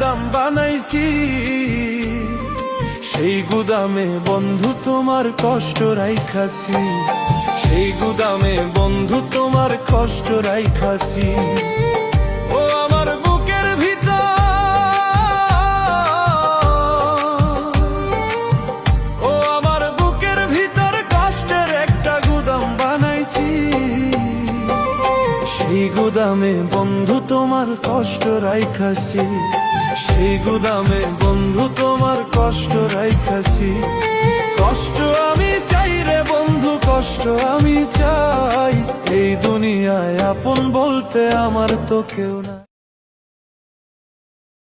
গুদাম বানাইছি, সেই গুদামে বন্ধু তোমার কষ্ট রাইখাছি, সেই গুদামে বন্ধু তোমার কষ্ট রাইখাছি। ও আমার বুকের ভিতর, ও আমার বুকের ভিতর কষ্টের একটা গুদাম বানাইছি, সেই গুদামে বন্ধু তোমার কষ্ট রাইখাছি, সেই গুদামে বন্ধু তোমার কষ্ট রাইখাছি। কষ্ট আমি চাই রে বন্ধু, কষ্ট আমি চাই, এই দুনিয়ায় আপন বলতে আমার তো কেউ না।